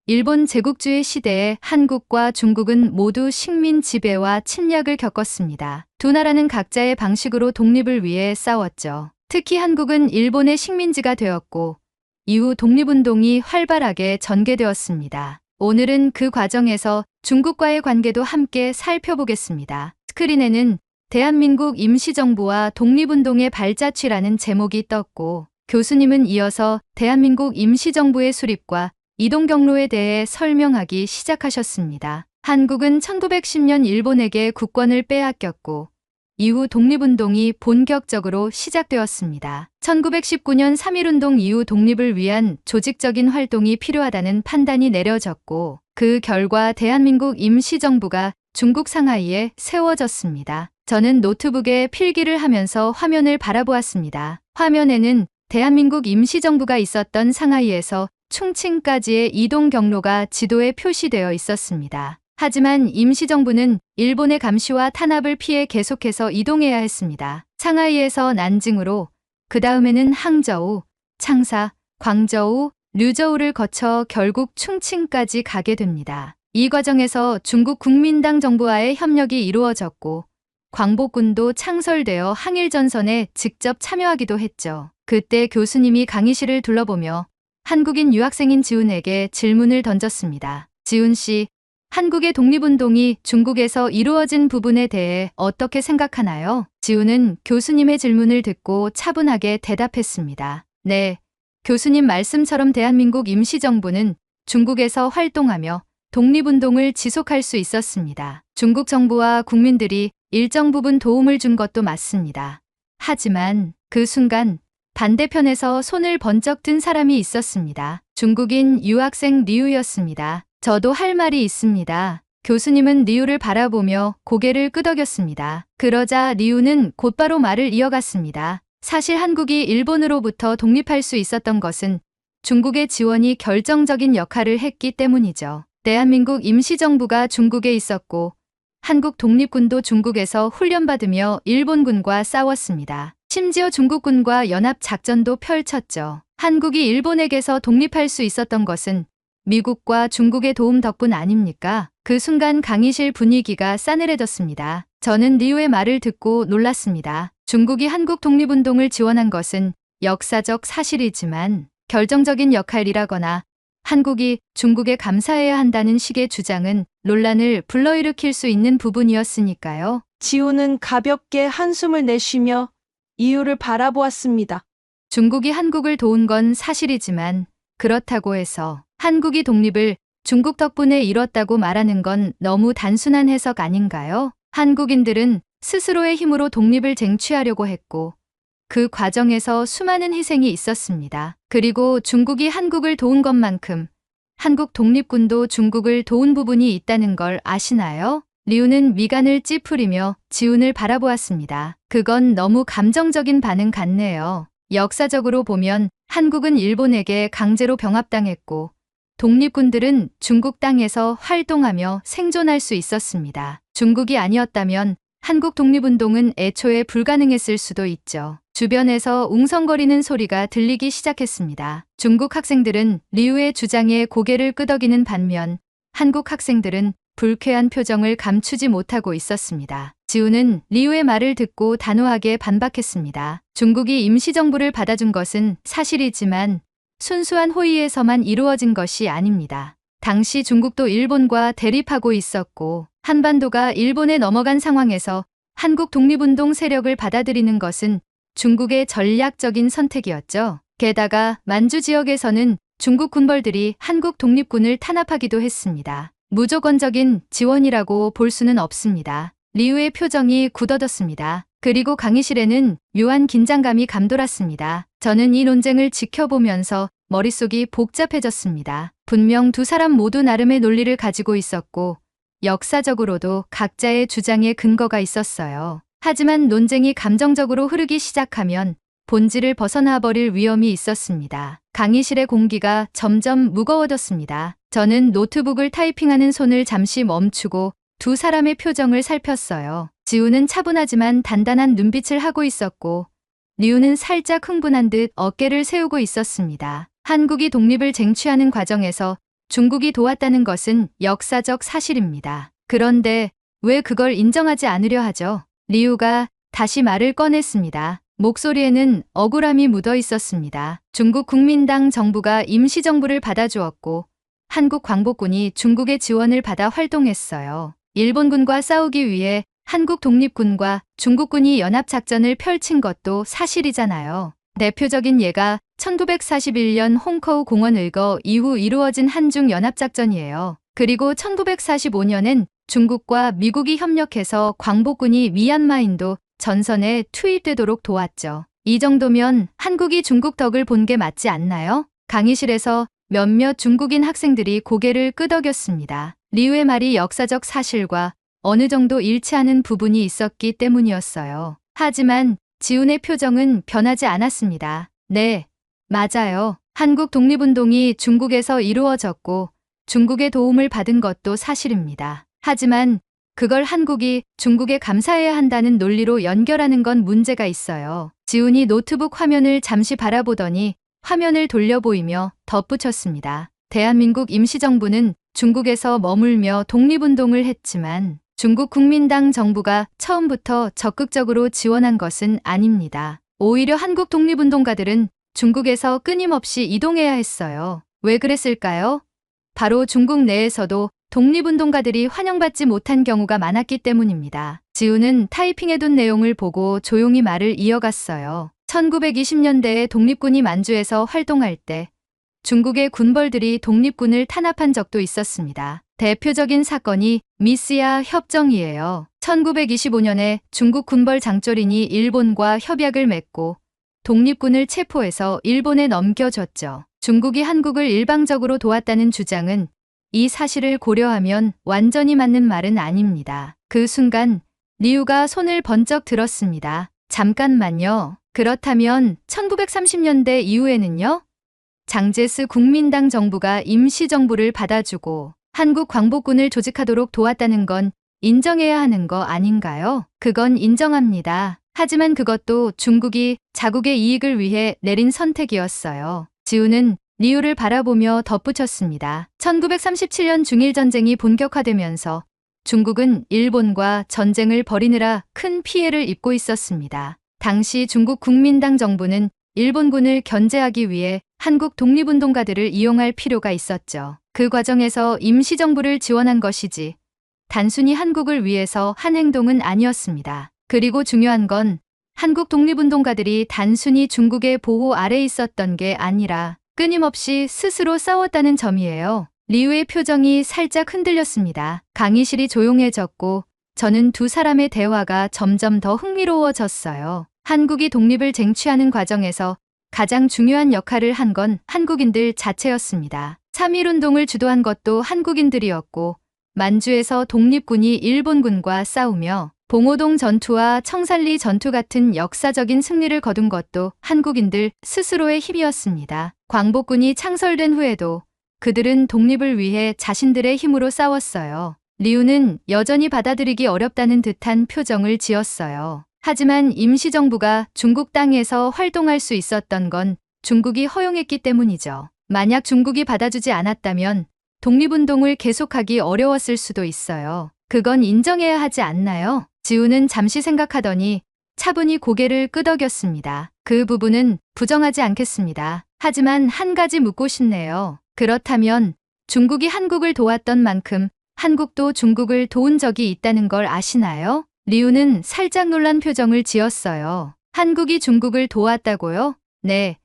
일본 제국주의 시대에 한국과 중국은 모두 식민 지배와 침략을 겪었습니다. 두 나라는 각자의 방식으로 독립을 위해 싸웠죠. 특히 한국은 일본의 식민지가 되었고 이후 독립운동이 활발하게 전개되었습니다. 오늘은 그 과정에서 중국과의 관계도 함께 살펴보겠습니다. 스크린에는 대한민국 임시정부와 독립운동의 발자취라는 제목이 떴고 교수님은 이어서 대한민국 임시정부의 수립과 이동 경로에 대해 설명하기 시작하셨습니다. 한국은 1910년 일본에게 국권을 빼앗겼고 이후 독립운동이 본격적으로 시작되었습니다. 1919년 3.1운동 이후 독립을 위한 조직적인 활동이 필요하다는 판단이 내려졌고 그 결과 대한민국 임시정부가 중국 상하이에 세워졌습니다. 저는 노트북에 필기를 하면서 화면을 바라보았습니다. 화면에는 대한민국 임시정부가 있었던 상하이에서 충칭까지의 이동 경로가 지도에 표시되어 있었습니다. 하지만 임시정부는 일본의 감시와 탄압을 피해 계속해서 이동해야 했습니다. 상하이에서 난징으로, 그 다음에는 항저우, 창사, 광저우, 류저우를 거쳐 결국 충칭까지 가게 됩니다. 이 과정에서 중국 국민당 정부와의 협력이 이루어졌고 광복군도 창설되어 항일전선에 직접 참여하기도 했죠. 그때 교수님이 강의실을 둘러보며 한국인 유학생인 지훈에게 질문을 던졌습니다. 지훈 씨, 한국의 독립운동이 중국에서 이루어진 부분에 대해 어떻게 생각하나요? 지훈은 교수님의 질문을 듣고 차분하게 대답했습니다. 네, 교수님 말씀처럼 대한민국 임시정부는 중국에서 활동하며 독립운동을 지속할 수 있었습니다. 중국 정부와 국민들이 일정 부분 도움을 준 것도 맞습니다. 하지만 그 순간 반대편에서 손을 번쩍 든 사람이 있었습니다. 중국인 유학생 리우였습니다. 저도 할 말이 있습니다. 교수님은 리우를 바라보며 고개를 끄덕였습니다. 그러자 리우는 곧바로 말을 이어갔습니다. 사실 한국이 일본으로부터 독립할 수 있었던 것은 중국의 지원이 결정적인 역할을 했기 때문이죠. 대한민국 임시정부가 중국에 있었고 한국 독립군도 중국에서 훈련받으며 일본군과 싸웠습니다. 심지어 중국군과 연합작전도 펼쳤죠. 한국이 일본에게서 독립할 수 있었던 것은 미국과 중국의 도움 덕분 아닙니까? 그 순간 강의실 분위기가 싸늘해졌습니다. 저는 리우의 말을 듣고 놀랐습니다. 중국이 한국 독립운동을 지원한 것은 역사적 사실이지만 결정적인 역할이라거나 한국이 중국에 감사해야 한다는 식의 주장은 논란을 불러일으킬 수 있는 부분이었으니까요. 지우는 가볍게 한숨을 내쉬며 이유를 바라보았습니다. 중국이 한국을 도운 건 사실이지만 그렇다고 해서 한국이 독립을 중국 덕분에 이뤘다고 말하는 건 너무 단순한 해석 아닌가요? 한국인들은 스스로의 힘으로 독립을 쟁취하려고 했고 그 과정에서 수많은 희생이 있었습니다. 그리고 중국이 한국을 도운 것만큼 한국 독립군도 중국을 도운 부분이 있다는 걸 아시나요? 리우는 미간을 찌푸리며 지훈을 바라보았습니다. 그건 너무 감정적인 반응 같네요. 역사적으로 보면 한국은 일본에게 강제로 병합당했고 독립군들은 중국 땅에서 활동하며 생존할 수 있었습니다. 중국이 아니었다면 한국 독립운동은 애초에 불가능했을 수도 있죠. 주변에서 웅성거리는 소리가 들리기 시작했습니다. 중국 학생들은 리우의 주장에 고개를 끄덕이는 반면 한국 학생들은 불쾌한 표정을 감추지 못하고 있었습니다. 지훈은 리우의 말을 듣고 단호하게 반박했습니다. 중국이 임시정부를 받아준 것은 사실이지만 순수한 호의에서만 이루어진 것이 아닙니다. 당시 중국도 일본과 대립하고 있었고 한반도가 일본에 넘어간 상황에서 한국 독립운동 세력을 받아들이는 것은 중국의 전략적인 선택이었죠. 게다가 만주 지역에서는 중국 군벌들이 한국 독립군을 탄압하기도 했습니다. 무조건적인 지원이라고 볼 수는 없습니다. 리우의 표정이 굳어졌습니다. 그리고 강의실에는 묘한 긴장감이 감돌았습니다. 저는 이 논쟁을 지켜보면서 머릿속이 복잡해졌습니다. 분명 두 사람 모두 나름의 논리를 가지고 있었고 역사적으로도 각자의 주장에 근거가 있었어요. 하지만 논쟁이 감정적으로 흐르기 시작하면 본질을 벗어나 버릴 위험이 있었습니다. 강의실의 공기가 점점 무거워졌습니다. 저는 노트북을 타이핑하는 손을 잠시 멈추고 두 사람의 표정을 살폈어요. 지우는 차분하지만 단단한 눈빛을 하고 있었고 리우는 살짝 흥분한 듯 어깨를 세우고 있었습니다. 한국이 독립을 쟁취하는 과정에서 중국이 도왔다는 것은 역사적 사실입니다. 그런데 왜 그걸 인정하지 않으려 하죠? 리우가 다시 말을 꺼냈습니다. 목소리에는 억울함이 묻어 있었습니다. 중국 국민당 정부가 임시정부를 받아주었고 한국 광복군이 중국의 지원을 받아 활동했어요. 일본군과 싸우기 위해 한국 독립군과 중국군이 연합작전을 펼친 것도 사실이잖아요. 대표적인 예가 1941년 홍커우 공원 의거 이후 이루어진 한중 연합작전이에요. 그리고 1945년엔 중국과 미국이 협력해서 광복군이 미얀마인도 전선에 투입되도록 도왔죠. 이 정도면 한국이 중국 덕을 본 게 맞지 않나요? 강의실에서 몇몇 중국인 학생들이 고개를 끄덕였습니다. 리우의 말이 역사적 사실과 어느 정도 일치하는 부분이 있었기 때문이었어요. 하지만 지훈의 표정은 변하지 않았습니다. 네, 맞아요. 한국 독립운동이 중국에서 이루어졌고 중국의 도움을 받은 것도 사실입니다. 하지만 그걸 한국이 중국에 감사해야 한다는 논리로 연결하는 건 문제가 있어요. 지훈이 노트북 화면을 잠시 바라보더니 화면을 돌려 보이며 덧붙였습니다. 대한민국 임시정부는 중국에서 머물며 독립운동을 했지만 중국 국민당 정부가 처음부터 적극적으로 지원한 것은 아닙니다. 오히려 한국 독립운동가들은 중국에서 끊임없이 이동해야 했어요. 왜 그랬을까요? 바로 중국 내에서도 독립운동가들이 환영받지 못한 경우가 많았기 때문입니다. 지훈은 타이핑해둔 내용을 보고 조용히 말을 이어갔어요. 1920년대에 독립군이 만주에서 활동할 때 중국의 군벌들이 독립군을 탄압한 적도 있었습니다. 대표적인 사건이 미스야 협정이에요. 1925년에 중국 군벌 장조린이 일본과 협약을 맺고 독립군을 체포해서 일본에 넘겨줬죠. 중국이 한국을 일방적으로 도왔다는 주장은 이 사실을 고려하면 완전히 맞는 말은 아닙니다. 그 순간 리우가 손을 번쩍 들었습니다. 잠깐만요. 그렇다면 1930년대 이후에는요? 장제스 국민당 정부가 임시정부를 받아주고 한국 광복군을 조직하도록 도왔다는 건 인정해야 하는 거 아닌가요? 그건 인정합니다. 하지만 그것도 중국이 자국의 이익을 위해 내린 선택이었어요. 지훈은 리우를 바라보며 덧붙였습니다. 1937년 중일전쟁이 본격화되면서 중국은 일본과 전쟁을 벌이느라 큰 피해를 입고 있었습니다. 당시 중국 국민당 정부는 일본군을 견제하기 위해 한국 독립운동가들을 이용할 필요가 있었죠. 그 과정에서 임시정부를 지원한 것이지 단순히 한국을 위해서 한 행동은 아니었습니다. 그리고 중요한 건 한국 독립운동가들이 단순히 중국의 보호 아래 있었던 게 아니라 끊임없이 스스로 싸웠다는 점이에요. 리우의 표정이 살짝 흔들렸습니다. 강의실이 조용해졌고 저는 두 사람의 대화가 점점 더 흥미로워졌어요. 한국이 독립을 쟁취하는 과정에서 가장 중요한 역할을 한 건 한국인들 자체였습니다. 3.1운동을 주도한 것도 한국인들이었고 만주에서 독립군이 일본군과 싸우며 봉오동 전투와 청산리 전투 같은 역사적인 승리를 거둔 것도 한국인들 스스로의 힘이었습니다. 광복군이 창설된 후에도 그들은 독립을 위해 자신들의 힘으로 싸웠어요. 리우는 여전히 받아들이기 어렵다는 듯한 표정을 지었어요. 하지만 임시정부가 중국 땅에서 활동할 수 있었던 건 중국이 허용했기 때문이죠. 만약 중국이 받아주지 않았다면 독립운동을 계속하기 어려웠을 수도 있어요. 그건 인정해야 하지 않나요? 지훈은 잠시 생각하더니 차분히 고개를 끄덕였습니다. 그 부분은 부정하지 않겠습니다. 하지만 한 가지 묻고 싶네요. 그렇다면 중국이 한국을 도왔던 만큼 한국도 중국을 도운 적이 있다는 걸 아시나요? 리우는 살짝 놀란 표정을 지었어요. 한국이 중국을 도왔다고요? 네.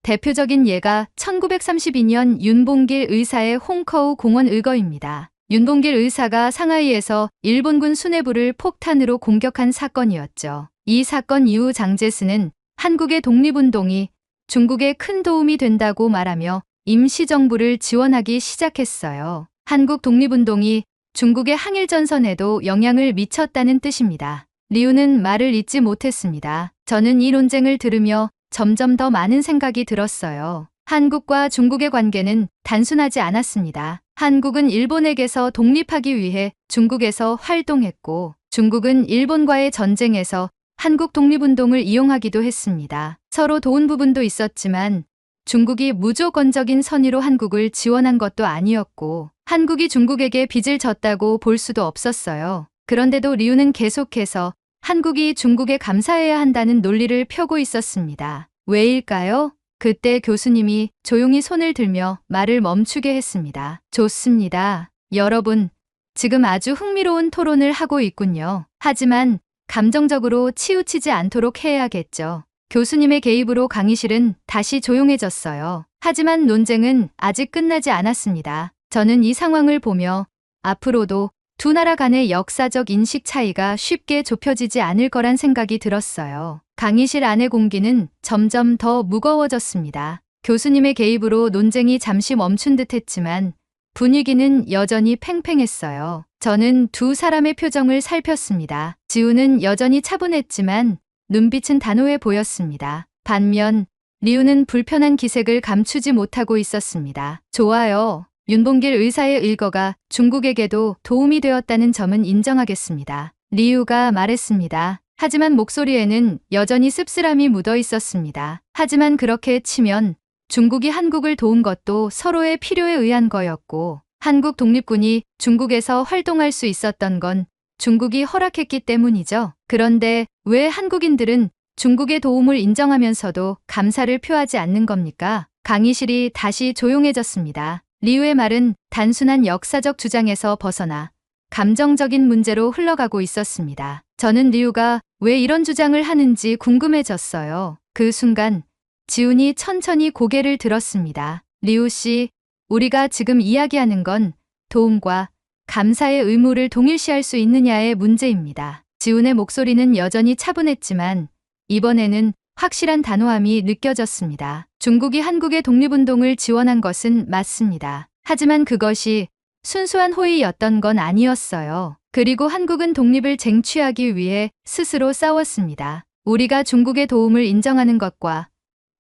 대표적인 예가 1932년 윤봉길 의사의 홍커우 공원 의거입니다. 윤봉길 의사가 상하이에서 일본군 수뇌부를 폭탄으로 공격한 사건이었죠. 이 사건 이후 장제스는 한국의 독립운동이 중국에 큰 도움이 된다고 말하며 임시정부를 지원하기 시작했어요. 한국 독립운동이 중국의 항일전선에도 영향을 미쳤다는 뜻입니다. 리우는 말을 잇지 못했습니다. 저는 이 논쟁을 들으며 점점 더 많은 생각이 들었어요. 한국과 중국의 관계는 단순하지 않았습니다. 한국은 일본에게서 독립하기 위해 중국에서 활동했고, 중국은 일본과의 전쟁에서 한국 독립운동을 이용하기도 했습니다. 서로 도운 부분도 있었지만 중국이 무조건적인 선의로 한국을 지원한 것도 아니었고, 한국이 중국에게 빚을 졌다고 볼 수도 없었어요. 그런데도 리우는 계속해서 한국이 중국에 감사해야 한다는 논리를 펴고 있었습니다. 왜일까요? 그때 교수님이 조용히 손을 들며 말을 멈추게 했습니다. 좋습니다. 여러분, 지금 아주 흥미로운 토론을 하고 있군요. 하지만 감정적으로 치우치지 않도록 해야겠죠. 교수님의 개입으로 강의실은 다시 조용해졌어요. 하지만 논쟁은 아직 끝나지 않았습니다. 저는 이 상황을 보며 앞으로도 두 나라 간의 역사적 인식 차이가 쉽게 좁혀지지 않을 거란 생각이 들었어요. 강의실 안의 공기는 점점 더 무거워졌습니다. 교수님의 개입으로 논쟁이 잠시 멈춘 듯 했지만 분위기는 여전히 팽팽했어요. 저는 두 사람의 표정을 살폈습니다. 지우는 여전히 차분했지만 눈빛은 단호해 보였습니다. 반면 리우는 불편한 기색을 감추지 못하고 있었습니다. 좋아요. 윤봉길 의사의 일거가 중국에게도 도움이 되었다는 점은 인정하겠습니다. 리우가 말했습니다. 하지만 목소리에는 여전히 씁쓸함이 묻어 있었습니다. 하지만 그렇게 치면 중국이 한국을 도운 것도 서로의 필요에 의한 거였고, 한국 독립군이 중국에서 활동할 수 있었던 건 중국이 허락했기 때문이죠. 그런데 왜 한국인들은 중국의 도움을 인정하면서도 감사를 표하지 않는 겁니까? 강의실이 다시 조용해졌습니다. 리우의 말은 단순한 역사적 주장에서 벗어나 감정적인 문제로 흘러가고 있었습니다. 저는 리우가 왜 이런 주장을 하는지 궁금해졌어요. 그 순간 지훈이 천천히 고개를 들었습니다. 리우 씨, 우리가 지금 이야기하는 건 도움과 감사의 의무를 동일시할 수 있느냐의 문제입니다. 지훈의 목소리는 여전히 차분했지만 이번에는 확실한 단호함이 느껴졌습니다. 중국이 한국의 독립운동을 지원한 것은 맞습니다. 하지만 그것이 순수한 호의였던 건 아니었어요. 그리고 한국은 독립을 쟁취하기 위해 스스로 싸웠습니다. 우리가 중국의 도움을 인정하는 것과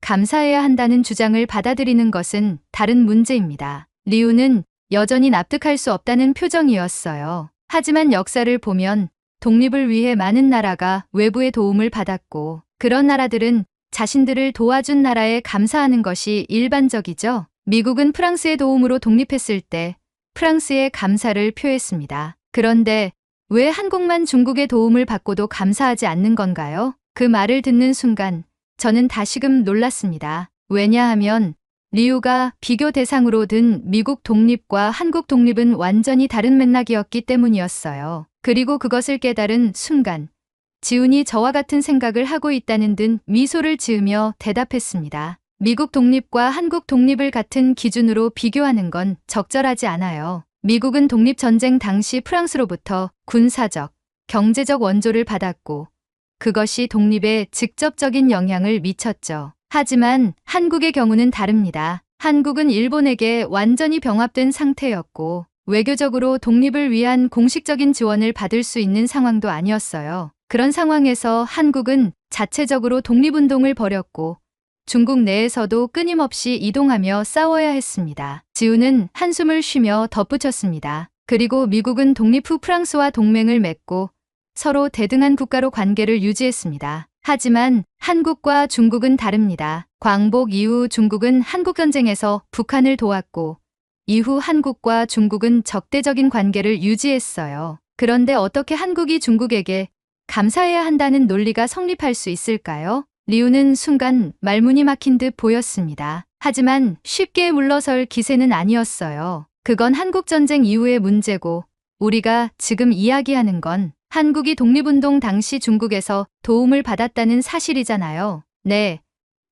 감사해야 한다는 주장을 받아들이는 것은 다른 문제입니다. 리우는 여전히 납득할 수 없다는 표정이었어요. 하지만 역사를 보면 독립을 위해 많은 나라가 외부의 도움을 받았고, 그런 나라들은 자신들을 도와준 나라에 감사하는 것이 일반적이죠. 미국은 프랑스의 도움으로 독립했을 때 프랑스에 감사를 표했습니다. 그런데 왜 한국만 중국의 도움을 받고도 감사하지 않는 건가요? 그 말을 듣는 순간 저는 다시금 놀랐습니다. 왜냐하면 리우가 비교 대상으로 든 미국 독립과 한국 독립은 완전히 다른 맥락이었기 때문이었어요. 그리고 그것을 깨달은 순간 지훈이 저와 같은 생각을 하고 있다는 듯 미소를 지으며 대답했습니다. 미국 독립과 한국 독립을 같은 기준으로 비교하는 건 적절하지 않아요. 미국은 독립전쟁 당시 프랑스로부터 군사적, 경제적 원조를 받았고, 그것이 독립에 직접적인 영향을 미쳤죠. 하지만 한국의 경우는 다릅니다. 한국은 일본에게 완전히 병합된 상태였고, 외교적으로 독립을 위한 공식적인 지원을 받을 수 있는 상황도 아니었어요. 그런 상황에서 한국은 자체적으로 독립운동을 벌였고, 중국 내에서도 끊임없이 이동하며 싸워야 했습니다. 지훈은 한숨을 쉬며 덧붙였습니다. 그리고 미국은 독립 후 프랑스와 동맹을 맺고 서로 대등한 국가로 관계를 유지했습니다. 하지만 한국과 중국은 다릅니다. 광복 이후 중국은 한국전쟁에서 북한을 도왔고, 이후 한국과 중국은 적대적인 관계를 유지했어요. 그런데 어떻게 한국이 중국에게 감사해야 한다는 논리가 성립할 수 있을까요? 리우는 순간 말문이 막힌 듯 보였습니다. 하지만 쉽게 물러설 기세는 아니었어요. 그건 한국전쟁 이후의 문제고 우리가 지금 이야기하는 건 한국이 독립운동 당시 중국에서 도움을 받았다는 사실이잖아요. 네.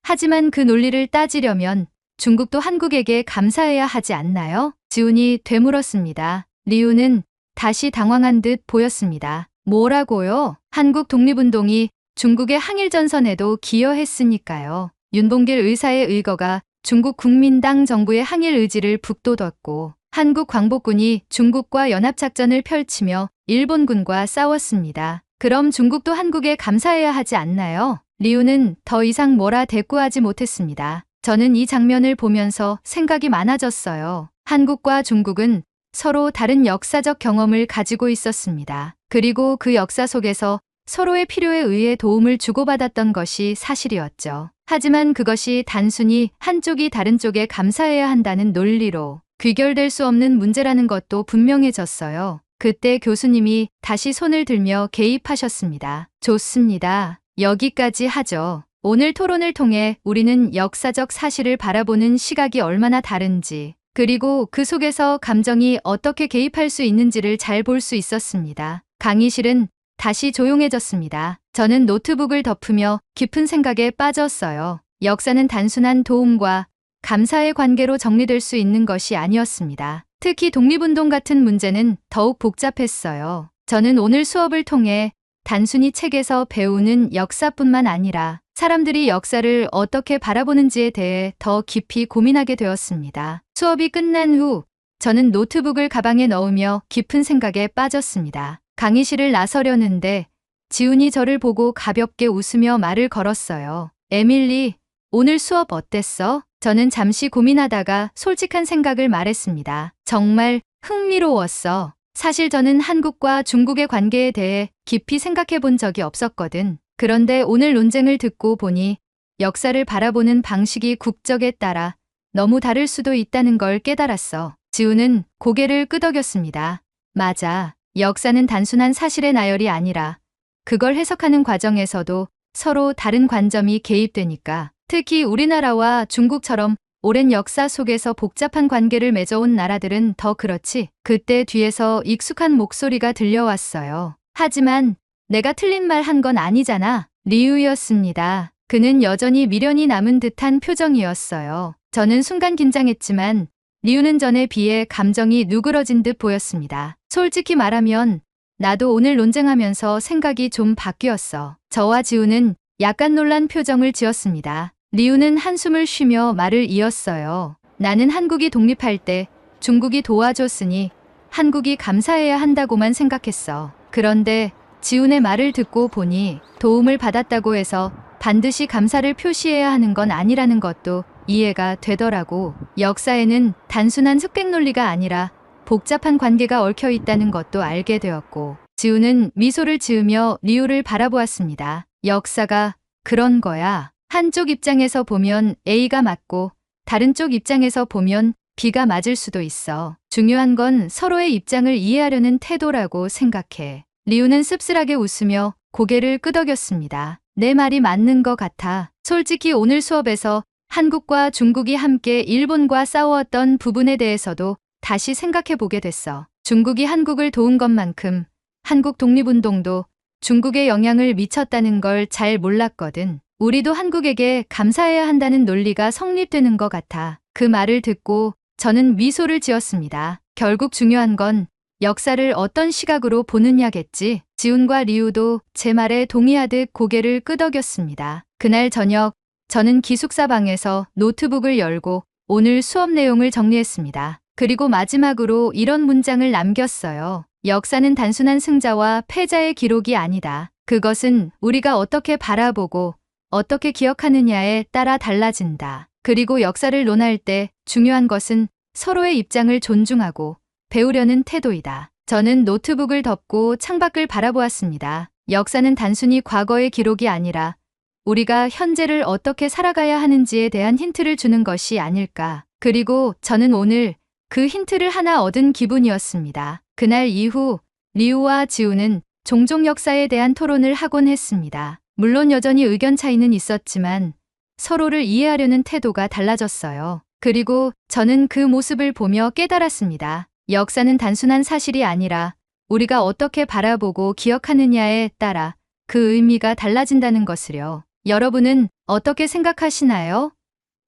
하지만 그 논리를 따지려면 중국도 한국에게 감사해야 하지 않나요? 지훈이 되물었습니다. 리우는 다시 당황한 듯 보였습니다. 뭐라고요? 한국 독립운동이 중국의 항일전선에도 기여했으니까요. 윤봉길 의사의 의거가 중국 국민당 정부의 항일 의지를 북돋웠고 한국 광복군이 중국과 연합작전을 펼치며 일본군과 싸웠습니다. 그럼 중국도 한국에 감사해야 하지 않나요? 리우는 더 이상 뭐라 대꾸하지 못했습니다. 저는 이 장면을 보면서 생각이 많아졌어요. 한국과 중국은 서로 다른 역사적 경험을 가지고 있었습니다. 그리고 그 역사 속에서 서로의 필요에 의해 도움을 주고받았던 것이 사실이었죠. 하지만 그것이 단순히 한쪽이 다른 쪽에 감사해야 한다는 논리로 귀결될 수 없는 문제라는 것도 분명해졌어요. 그때 교수님이 다시 손을 들며 개입하셨습니다. 좋습니다. 여기까지 하죠. 오늘 토론을 통해 우리는 역사적 사실을 바라보는 시각이 얼마나 다른지, 그리고 그 속에서 감정이 어떻게 개입할 수 있는지를 잘 볼 수 있었습니다. 강의실은 다시 조용해졌습니다. 저는 노트북을 덮으며 깊은 생각에 빠졌어요. 역사는 단순한 도움과 감사의 관계로 정리될 수 있는 것이 아니었습니다. 특히 독립운동 같은 문제는 더욱 복잡했어요. 저는 오늘 수업을 통해 단순히 책에서 배우는 역사뿐만 아니라 사람들이 역사를 어떻게 바라보는지에 대해 더 깊이 고민하게 되었습니다. 수업이 끝난 후 저는 노트북을 가방에 넣으며 깊은 생각에 빠졌습니다. 강의실을 나서려는데 지훈이 저를 보고 가볍게 웃으며 말을 걸었어요. 에밀리, 오늘 수업 어땠어? 저는 잠시 고민하다가 솔직한 생각을 말했습니다. 정말 흥미로웠어. 사실 저는 한국과 중국의 관계에 대해 깊이 생각해 본 적이 없었거든. 그런데 오늘 논쟁을 듣고 보니 역사를 바라보는 방식이 국적에 따라 너무 다를 수도 있다는 걸 깨달았어. 지훈은 고개를 끄덕였습니다. 맞아. 역사는 단순한 사실의 나열이 아니라 그걸 해석하는 과정에서도 서로 다른 관점이 개입되니까. 특히 우리나라와 중국처럼 오랜 역사 속에서 복잡한 관계를 맺어온 나라들은 더 그렇지. 그때 뒤에서 익숙한 목소리가 들려왔어요. 하지만 내가 틀린 말 한 건 아니잖아. 리우였습니다. 그는 여전히 미련이 남은 듯한 표정이었어요. 저는 순간 긴장했지만 리우는 전에 비해 감정이 누그러진 듯 보였습니다. 솔직히 말하면 나도 오늘 논쟁하면서 생각이 좀 바뀌었어. 저와 지우는 약간 놀란 표정을 지었습니다. 리우는 한숨을 쉬며 말을 이었어요. 나는 한국이 독립할 때 중국이 도와줬으니 한국이 감사해야 한다고만 생각했어. 그런데 지훈의 말을 듣고 보니 도움을 받았다고 해서 반드시 감사를 표시해야 하는 건 아니라는 것도 이해가 되더라고. 역사에는 단순한 흑백 논리가 아니라 복잡한 관계가 얽혀 있다는 것도 알게 되었고, 지훈은 미소를 지으며 리우를 바라보았습니다. 역사가 그런 거야. 한쪽 입장에서 보면 A가 맞고 다른 쪽 입장에서 보면 B가 맞을 수도 있어. 중요한 건 서로의 입장을 이해하려는 태도라고 생각해. 리우는 씁쓸하게 웃으며 고개를 끄덕였습니다. 내 말이 맞는 것 같아. 솔직히 오늘 수업에서 한국과 중국이 함께 일본과 싸웠던 부분에 대해서도 다시 생각해 보게 됐어. 중국이 한국을 도운 것만큼 한국 독립운동도 중국에 영향을 미쳤다는 걸 잘 몰랐거든. 우리도 한국에게 감사해야 한다는 논리가 성립되는 것 같아. 그 말을 듣고 저는 미소를 지었습니다. 결국 중요한 건 역사를 어떤 시각으로 보느냐겠지. 지훈과 리우도 제 말에 동의하듯 고개를 끄덕였습니다. 그날 저녁 저는 기숙사 방에서 노트북을 열고 오늘 수업 내용을 정리했습니다. 그리고 마지막으로 이런 문장을 남겼어요. 역사는 단순한 승자와 패자의 기록이 아니다. 그것은 우리가 어떻게 바라보고 어떻게 기억하느냐에 따라 달라진다. 그리고 역사를 논할 때 중요한 것은 서로의 입장을 존중하고 배우려는 태도이다. 저는 노트북을 덮고 창밖을 바라보았습니다. 역사는 단순히 과거의 기록이 아니라 우리가 현재를 어떻게 살아가야 하는지에 대한 힌트를 주는 것이 아닐까. 그리고 저는 오늘 그 힌트를 하나 얻은 기분이었습니다. 그날 이후 리우와 지우는 종종 역사에 대한 토론을 하곤 했습니다. 물론 여전히 의견 차이는 있었지만 서로를 이해하려는 태도가 달라졌어요. 그리고 저는 그 모습을 보며 깨달았습니다. 역사는 단순한 사실이 아니라 우리가 어떻게 바라보고 기억하느냐에 따라 그 의미가 달라진다는 것을요. 여러분은 어떻게 생각하시나요?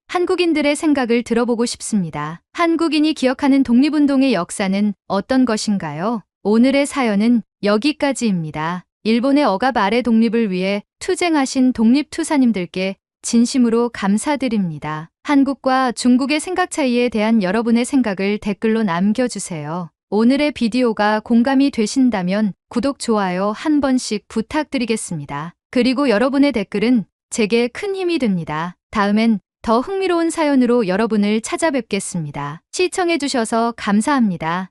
한국인들의 생각을 들어보고 싶습니다. 한국인이 기억하는 독립운동의 역사는 어떤 것인가요? 오늘의 사연은 여기까지입니다. 일본의 억압 아래 독립을 위해 투쟁하신 독립투사님들께 진심으로 감사드립니다. 한국과 중국의 생각 차이에 대한 여러분의 생각을 댓글로 남겨주세요. 오늘의 비디오가 공감이 되신다면 구독, 좋아요 한 번씩 부탁드리겠습니다. 그리고 여러분의 댓글은 제게 큰 힘이 됩니다. 다음엔 더 흥미로운 사연으로 여러분을 찾아뵙겠습니다. 시청해주셔서 감사합니다.